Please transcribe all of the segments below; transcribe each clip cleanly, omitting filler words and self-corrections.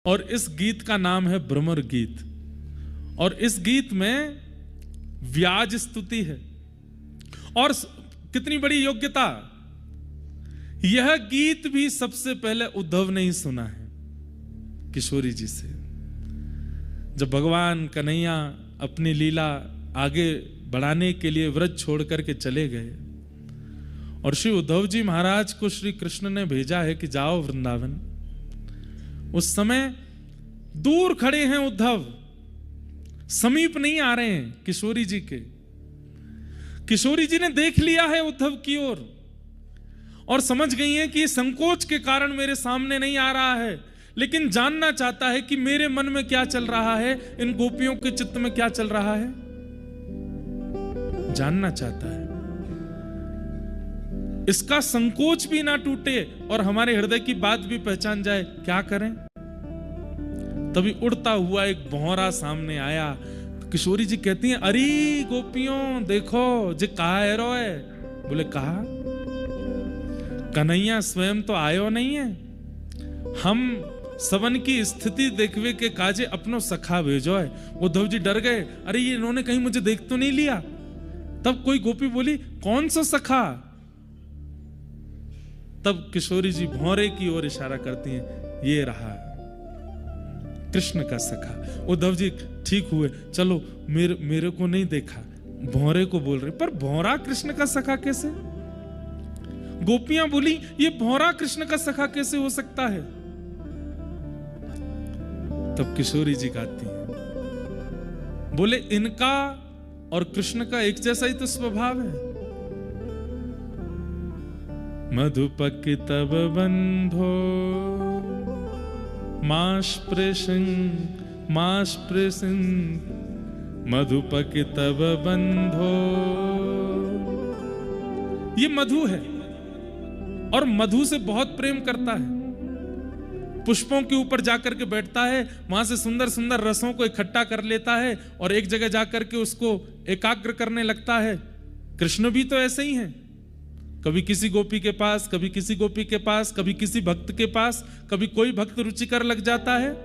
और इस गीत का नाम है भ्रमर गीत। और इस गीत में व्याज स्तुति है। और कितनी बड़ी योग्यता, यह गीत भी सबसे पहले उद्धव ने ही सुना है किशोरी जी से। जब भगवान कन्हैया अपनी लीला आगे बढ़ाने के लिए व्रज छोड़ करके चले गए और श्री उद्धव जी महाराज को श्री कृष्ण ने भेजा है कि जाओ वृंदावन, उस समय दूर खड़े हैं उद्धव, समीप नहीं आ रहे हैं किशोरी जी के। किशोरी जी ने देख लिया है उद्धव की ओर और समझ गई हैं कि संकोच के कारण मेरे सामने नहीं आ रहा है, लेकिन जानना चाहता है कि मेरे मन में क्या चल रहा है, इन गोपियों के चित्त में क्या चल रहा है, जानना चाहता है। इसका संकोच भी ना टूटे और हमारे हृदय की बात भी पहचान जाए, क्या करें? तभी उड़ता हुआ एक भौरा सामने आया। तो किशोरी जी कहती हैं, अरे गोपियों देखो जे कहा है रोए। बोले कहा? कन्हैया स्वयं तो आयो नहीं है, हम सबन की स्थिति देखवे के काजे अपनो सखा भेजो है। उद्धव जी डर गए, अरे ये इन्होंने कहीं मुझे देख तो नहीं लिया। तब कोई गोपी बोली, कौन सा सखा? तब किशोरी जी भौरे की ओर इशारा करती हैं, ये रहा कृष्ण का सखा। उद्धव जी ठीक हुए, चलो मेरे को नहीं देखा, भौरे को बोल रहे, पर भौरा कृष्ण का सखा कैसे? गोपियां बोली, ये भौरा कृष्ण का सखा कैसे हो सकता है? तब किशोरी जी गाती हैं, बोले इनका और कृष्ण का एक जैसा ही तो स्वभाव है। मधुपक तब बंधो मास्पृशन मधुपक तब बंधो। ये मधु है और मधु से बहुत प्रेम करता है। पुष्पों के ऊपर जाकर के बैठता है, वहां से सुंदर सुंदर रसों को इकट्ठा कर लेता है और एक जगह जाकर के उसको एकाग्र करने लगता है। कृष्ण भी तो ऐसे ही हैं, कभी किसी गोपी के पास, कभी किसी गोपी के पास, कभी किसी भक्त के पास, कभी कोई भक्त रुचिकर लग जाता है,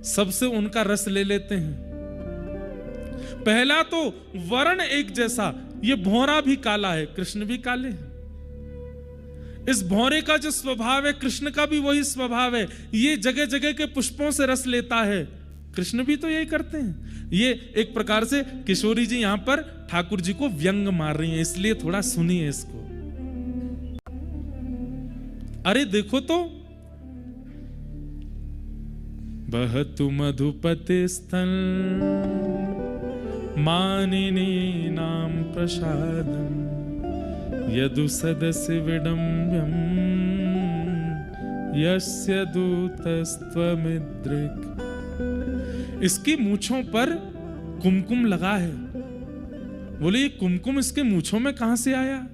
सबसे उनका रस ले लेते हैं। पहला तो वर्ण एक जैसा, ये भौरा भी काला है, कृष्ण भी काले हैं। इस भौरे का जो स्वभाव है, कृष्ण का भी वही स्वभाव है। ये जगह जगह के पुष्पों से रस लेता है, कृष्ण भी तो यही करते हैं। ये एक प्रकार से किशोरी जी यहां पर ठाकुर जी को व्यंग मार रही हैं, इसलिए थोड़ा सुनिए इसको। अरे देखो तो, बहतु मधुपते स्तन मानिनी नाम प्रसादम यदु सदस्य विडम्ब्यम यस्य दूतस्त्वमिद्रिक। इसकी मूंछों पर कुमकुम लगा है। बोले ये कुमकुम इसके मूंछों में कहां से आया?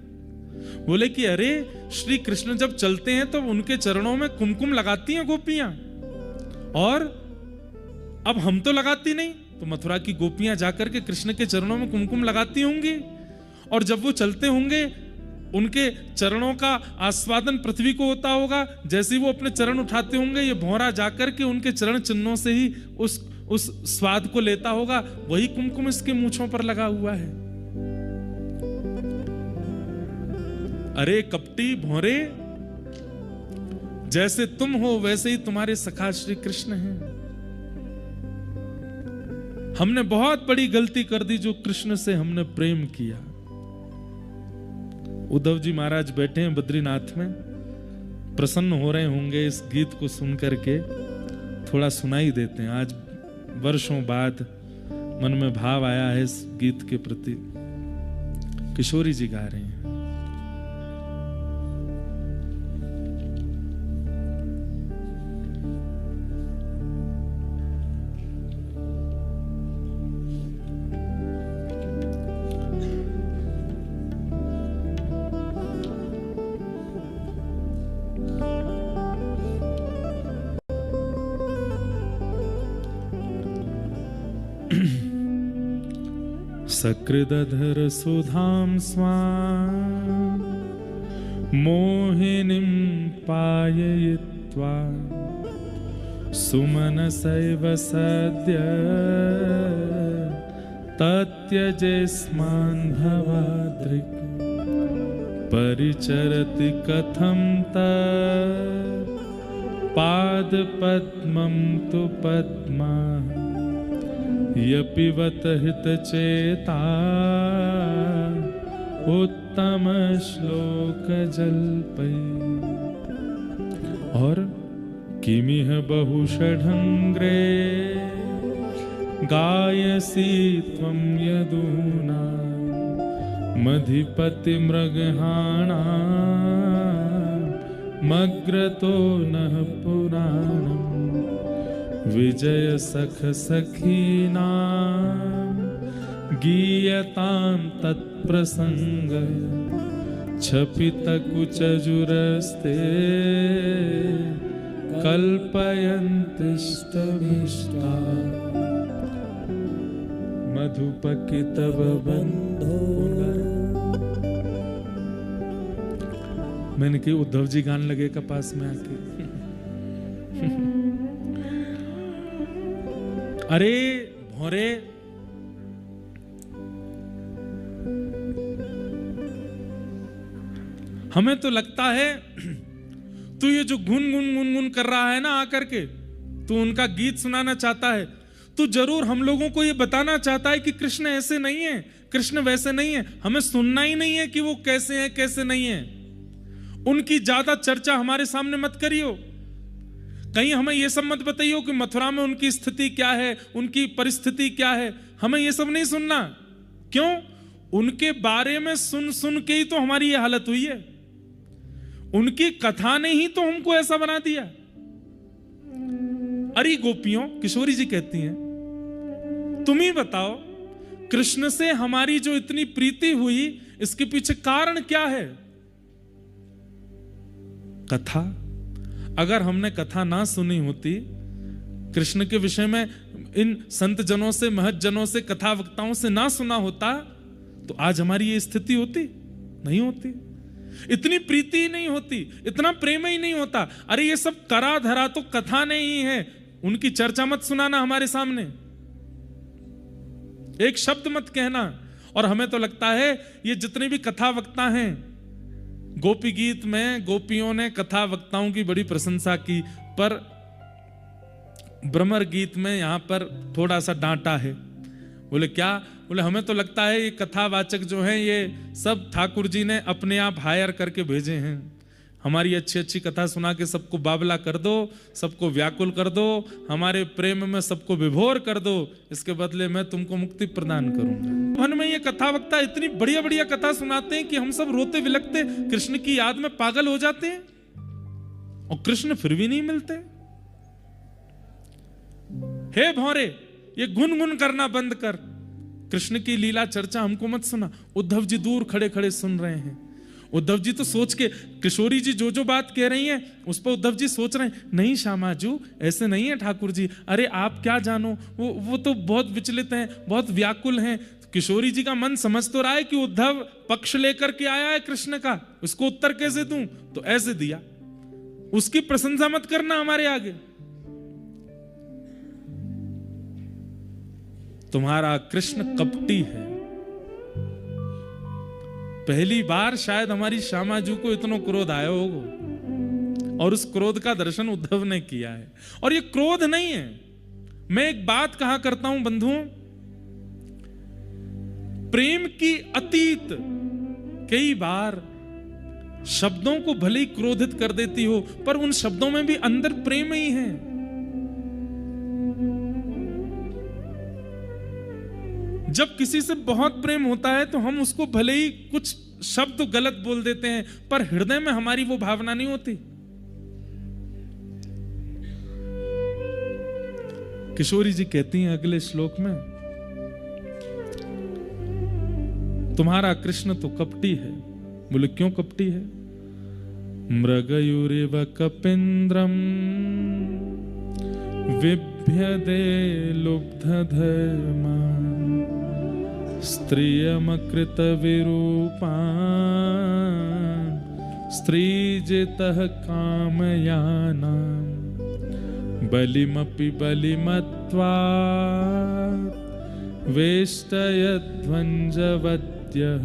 बोले कि अरे श्री कृष्ण जब चलते हैं तो उनके चरणों में कुमकुम लगाती हैं गोपियां, और अब हम तो लगाती नहीं, तो मथुरा की गोपियां जाकर के कृष्ण के चरणों में कुमकुम लगाती होंगी, और जब वो चलते होंगे उनके चरणों का आस्वादन पृथ्वी को होता होगा। जैसे ही वो अपने चरण उठाते होंगे, ये भौरा जाकर के उनके चरण चिन्हों से ही उस स्वाद को लेता होगा। वही कुमकुम इसके मूंछों पर लगा हुआ है। अरे कपटी भौरे, जैसे तुम हो वैसे ही तुम्हारे सखा श्री कृष्ण हैं। हमने बहुत बड़ी गलती कर दी जो कृष्ण से हमने प्रेम किया। उद्धव जी महाराज बैठे हैं बद्रीनाथ में, प्रसन्न हो रहे होंगे इस गीत को सुन करके। थोड़ा सुनाई देते हैं, आज वर्षों बाद मन में भाव आया है इस गीत के प्रति। किशोरी जी गा रहे हैं। सकृदधर सुधां स्वां मोहिनीं पाययित्वा सुमनसैव सद्य तत्यजेस्मान् भवादृक् परिचरति कथं पादपद्मं तु पद्मा यपिबत हितचेता उत्तम श्लोक जल्पै। और किमिह बहुषढङ्ग्रे गायसी त्वं यदूना मधिपति मृगहाणा मग्रतो नः पुराणम् विजय सख सखीनां गीयतां तत्प्रसंग क्षपित कुचजुरस्ते कल्पयन्तिष्टमिष्टा मधुपकी तव बंधो। मैंने कही उद्धव जी गान लगे कपास में आके। अरे भोरे, हमें तो लगता है तू ये जो गुन गुन गुन गुन कर रहा है ना आकर के, तू उनका गीत सुनाना चाहता है, तू जरूर हम लोगों को ये बताना चाहता है कि कृष्ण ऐसे नहीं है, कृष्ण वैसे नहीं है। हमें सुनना ही नहीं है कि वो कैसे हैं कैसे नहीं है। उनकी ज्यादा चर्चा हमारे सामने मत करियो। कहीं हमें ये सब मत बताइयो कि मथुरा में उनकी स्थिति क्या है, उनकी परिस्थिति क्या है। हमें ये सब नहीं सुनना। क्यों? उनके बारे में सुन सुन के ही तो हमारी ये हालत हुई है। उनकी कथा ने ही तो हमको ऐसा बना दिया। अरे गोपियों, किशोरी जी कहती हैं, तुम ही बताओ कृष्ण से हमारी जो इतनी प्रीति हुई, इसके पीछे कारण क्या है? कथा। अगर हमने कथा ना सुनी होती, कृष्ण के विषय में इन संत जनों से, महत जनों से, कथा वक्ताओं से ना सुना होता, तो आज हमारी ये स्थिति होती नहीं होती। इतनी प्रीति ही नहीं होती, इतना प्रेम ही नहीं होता। अरे ये सब करा धरा तो कथा नहीं है। उनकी चर्चा मत सुनाना हमारे सामने, एक शब्द मत कहना। और हमें तो लगता है ये जितने भी कथा वक्ता हैं, गोपी गीत में गोपियों ने कथा वक्ताओं की बड़ी प्रशंसा की, पर भ्रमर गीत में यहां पर थोड़ा सा डांटा है। बोले क्या? बोले हमें तो लगता है ये कथावाचक जो हैं ये सब ठाकुर जी ने अपने आप हायर करके भेजे हैं। हमारी अच्छी अच्छी कथा सुना के सबको बाबला कर दो, सबको व्याकुल कर दो, हमारे प्रेम में सबको विभोर कर दो, इसके बदले मैं तुमको मुक्ति प्रदान करूंगा। मन में ये कथा वक्ता इतनी बढ़िया बढ़िया कथा सुनाते हैं कि हम सब रोते विलकते कृष्ण की याद में पागल हो जाते हैं, और कृष्ण फिर भी नहीं मिलते। हे भौरे, ये गुनगुन करना बंद कर, कृष्ण की लीला चर्चा हमको मत सुना। उद्धव जी दूर खड़े खड़े सुन रहे हैं। उद्धव जी तो सोच के, किशोरी जी जो जो बात कह रही हैं उस पर उद्धव जी सोच रहे हैं, नहीं श्यामाजू ऐसे नहीं है ठाकुर जी, अरे आप क्या जानो, वो तो बहुत विचलित हैं, बहुत व्याकुल हैं। किशोरी जी का मन समझ तो रहा है कि उद्धव पक्ष लेकर के आया है कृष्ण का, उसको उत्तर कैसे दूं, तो ऐसे दिया। उसकी प्रशंसा मत करना हमारे आगे। तुम्हारा कृष्ण कपटी है। पहली बार शायद हमारी श्यामाजू को इतना क्रोध आया होगा, और उस क्रोध का दर्शन उद्धव ने किया है। और ये क्रोध नहीं है। मैं एक बात कहा करता हूं बंधुओं, प्रेम की अतीत कई बार शब्दों को भले ही क्रोधित कर देती हो, पर उन शब्दों में भी अंदर प्रेम ही है। जब किसी से बहुत प्रेम होता है तो हम उसको भले ही कुछ शब्द गलत बोल देते हैं, पर हृदय में हमारी वो भावना नहीं होती। किशोरी जी कहती हैं अगले श्लोक में, तुम्हारा कृष्ण तो कपटी है। बोले क्यों कपटी है? मृगयुरिव कपिंद्रम विभ्यदे लुब्ध धर्मा स्त्रियमकृत विरूपान् स्त्रीजितः कामयानां बलिमपि बलिमत्वा वेष्टयध्वंजवद्यः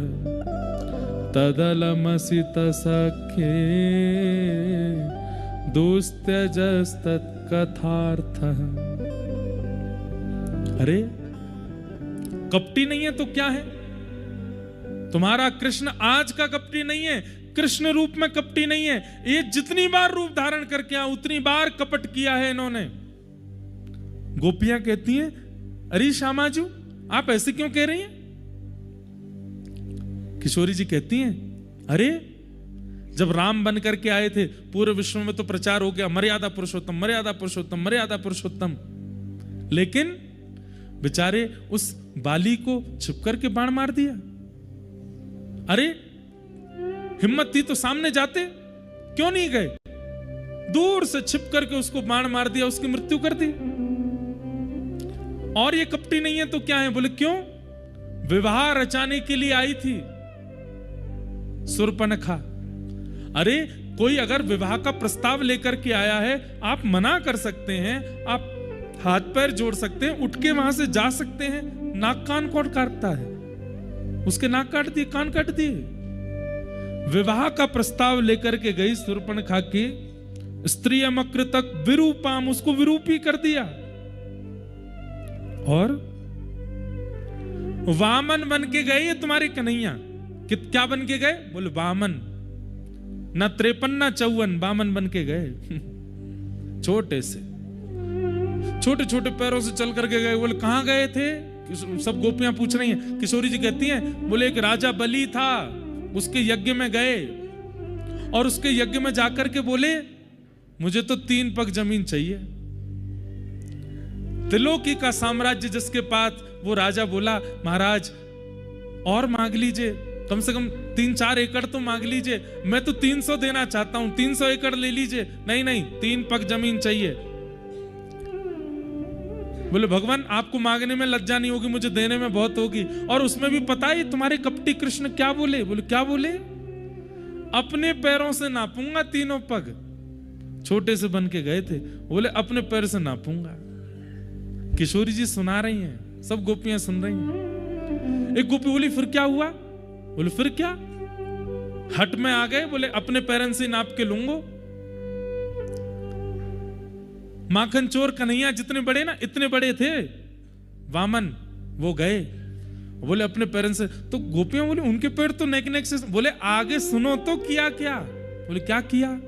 तदलमसितसख्ये दुस्त्यजस्तत्कथार्थः। अरे कपटी नहीं है तो क्या है? तुम्हारा कृष्ण आज का कपटी नहीं है, कृष्ण रूप में कपटी नहीं है। ये जितनी बार रूप धारण करके उतनी बार कपट किया है इन्होंने। गोपियां कहती हैं, अरे श्यामाजू आप ऐसे क्यों कह रही हैं? किशोरी जी कहती हैं, अरे जब राम बन करके आए थे पूरे विश्व में तो प्रचार हो गया मर्यादा पुरुषोत्तम, मर्यादा पुरुषोत्तम, मर्यादा पुरुषोत्तम, लेकिन बेचारे उस बाली को छिप करके बाण मार दिया। अरे हिम्मत थी तो सामने जाते, क्यों नहीं गए? दूर से छिप करके उसको बाण मार दिया, उसकी मृत्यु कर दी। और ये कपटी नहीं है तो क्या है? बोले क्यों? विवाह रचाने के लिए आई थी शूर्पणखा। अरे कोई अगर विवाह का प्रस्ताव लेकर के आया है, आप मना कर सकते हैं, आप हाथ पैर जोड़ सकते हैं, उठ के वहां से जा सकते हैं। नाक कान कौन काटता है? उसके नाक काट दिए, कान काट दिए। विवाह का प्रस्ताव लेकर के गई शूर्पणखा की स्त्रियमकृतक विरूपाम, उसको विरूपी कर दिया। और वामन बन के गए ये तुम्हारे कन्हैया। क्या बन के गए? बोले वामन, ना 53 ना 54, वामन बन के गए। छोटे से छोटे छोटे पैरों से चल करके गए। बोले कहां गए थे? सब गोपियां पूछ रही हैं। किशोरी जी कहती हैं, बोले एक राजा बलि था, उसके यज्ञ में गए और उसके यज्ञ में जाकर के बोले मुझे तो 3 पग जमीन चाहिए। त्रिलोकी का साम्राज्य जिसके पास, वो राजा बोला महाराज और मांग लीजिए, कम से कम 3-4 एकड़ तो मांग लीजिए। मैं तो 300 देना चाहता हूं, 300 एकड़ ले लीजिए। नहीं नहीं, 3 पग जमीन चाहिए। बोले भगवान आपको मांगने में लज्जा नहीं होगी, मुझे देने में बहुत होगी। और उसमें भी पता है तुम्हारे कपटी कृष्ण क्या बोले? बोले क्या बोले? अपने पैरों से नापूंगा 3 पग। छोटे से बन के गए थे, बोले अपने पैर से नापूंगा। किशोरी जी सुना रही हैं, सब गोपियां सुन रही हैं। एक गोपी बोली फिर क्या हुआ? बोले फिर क्या? हट में आ गए, बोले अपने पैरन से नाप के लूंगो। माखन चोर कन्हैया जितने बड़े ना, इतने बड़े थे वामन, वो गए बोले अपने पैरन से। तो गोपियां बोले उनके पैर तो नेक नेक से। बोले आगे सुनो तो किया क्या? बोले क्या किया?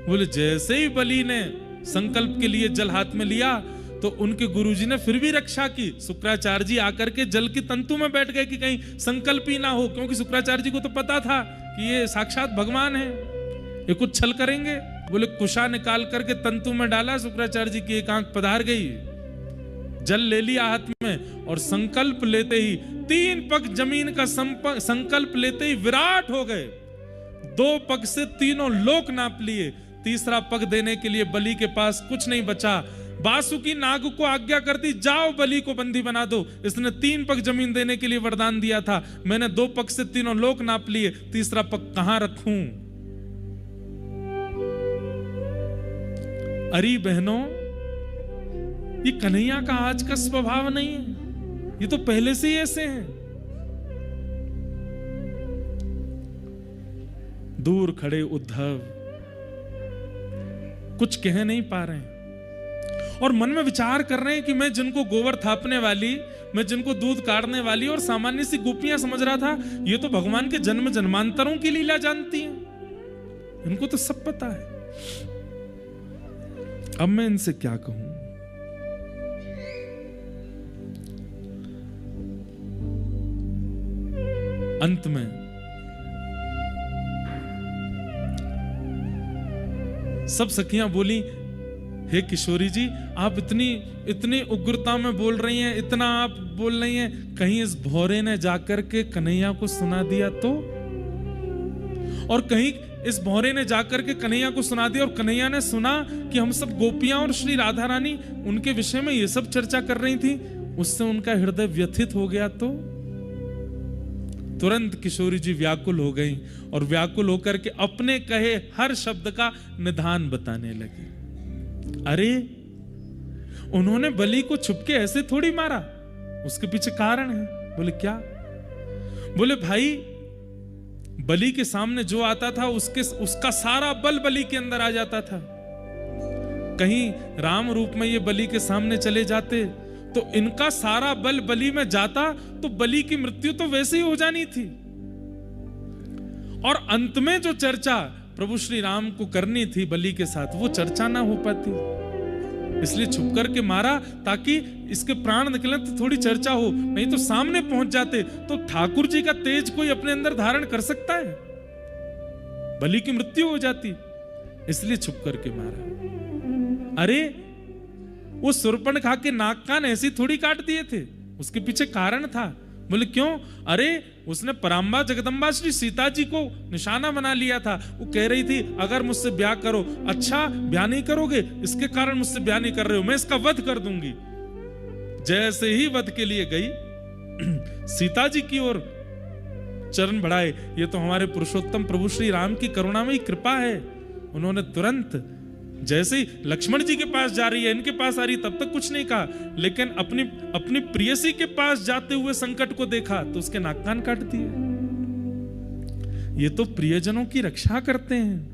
बोले जैसे ही बलि ने संकल्प के लिए जल हाथ में लिया तो उनके गुरुजी ने फिर भी रक्षा की। शुक्राचार्य जी आकर के जल की तंतु में बैठ गए कि कहीं संकल्प ही ना हो, क्योंकि शुक्राचार्य जी को तो पता था कि ये साक्षात भगवान है, ये कुछ छल करेंगे। बोले कुशा निकाल करके तंतु में डाला, शुक्राचार्य जी की एक आंख पधार गई, जल ले लिया हाथ में और संकल्प लेते ही 3 पग जमीन का संकल्प लेते ही विराट हो गए। 2 पग से 3 लोक नाप लिए। तीसरा पग देने के लिए बलि के पास कुछ नहीं बचा। बासुकी नाग को आज्ञा कर दी, जाओ बलि को बंदी बना दो। इसने 3 पग जमीन देने के लिए वरदान दिया था, मैंने 2 पग से 3 लोक नाप लिए, तीसरा पग कहां रखूं? अरे बहनों, ये कन्हैया का आज का स्वभाव नहीं है, ये तो पहले से ही ऐसे हैं। दूर खड़े उद्धव कुछ कह नहीं पा रहे हैं और मन में विचार कर रहे हैं कि मैं जिनको गोबर थापने वाली, मैं जिनको दूध काटने वाली और सामान्य सी गोपियां समझ रहा था, ये तो भगवान के जन्म जन्मांतरों की लीला जानती हैं, इनको तो सब पता है। अब मैं इनसे क्या कहूं? अंत में सब सखियां बोली, हे किशोरी जी आप इतनी उग्रता में बोल रही हैं, इतना आप बोल रही हैं, कहीं इस भौरे ने जाकर के कन्हैया को सुना दिया तो? और कहीं इस भौरे ने जाकर के कन्हैया को सुना दिया और कन्हैया ने सुना कि हम सब गोपियां और श्री राधा रानी उनके विषय में ये सब चर्चा कर रही थी, उससे उनका हृदय व्यथित हो गया तो? तुरंत किशोरी जी व्याकुल हो गई और व्याकुल होकर के अपने कहे हर शब्द का निदान बताने लगी। अरे उन्होंने बलि को छुपके ऐसे थोड़ी मारा, उसके पीछे कारण है। बोले क्या? बोले भाई बलि के सामने जो आता था उसका सारा बल बलि के अंदर आ जाता था। कहीं राम रूप में ये बलि के सामने चले जाते तो इनका सारा बल बलि में जाता तो बलि की मृत्यु तो वैसे ही हो जानी थी। और अंत में जो चर्चा प्रभु श्री राम को करनी थी बलि के साथ, वो चर्चा ना हो पाती, इसलिए छुप करके मारा ताकि इसके प्राण निकले तो थोड़ी चर्चा हो। नहीं तो सामने पहुंच जाते तो ठाकुर जी का तेज कोई अपने अंदर धारण कर सकता है, बलि की मृत्यु हो जाती, इसलिए छुप करके मारा। अरे वो शूर्पणखा के नाक कान ऐसी थोड़ी काट दिए थे, उसके पीछे कारण था। बोले क्यों? अरे उसने पराम्बा जगदम्बा श्री सीता जी को निशाना बना लिया था। वो कह रही थी अगर मुझसे ब्याह करो। अच्छा ब्याह नहीं करोगे, इसके कारण मुझसे ब्याह नहीं कर रहे हो, मैं इसका वध कर दूंगी। जैसे ही वध के लिए गई सीता जी की ओर चरण बढ़ाए, ये तो हमारे पुरुषोत्तम प्रभु श्री राम की करुणामयी कृपा है। उन्होंने तुरंत जैसे ही लक्ष्मण जी के पास जा रही है, इनके पास आ रही, तब तक कुछ नहीं कहा, लेकिन अपनी प्रियसी के पास जाते हुए संकट को देखा तो उसके नाक कान काट दिए। ये तो प्रियजनों की रक्षा करते हैं।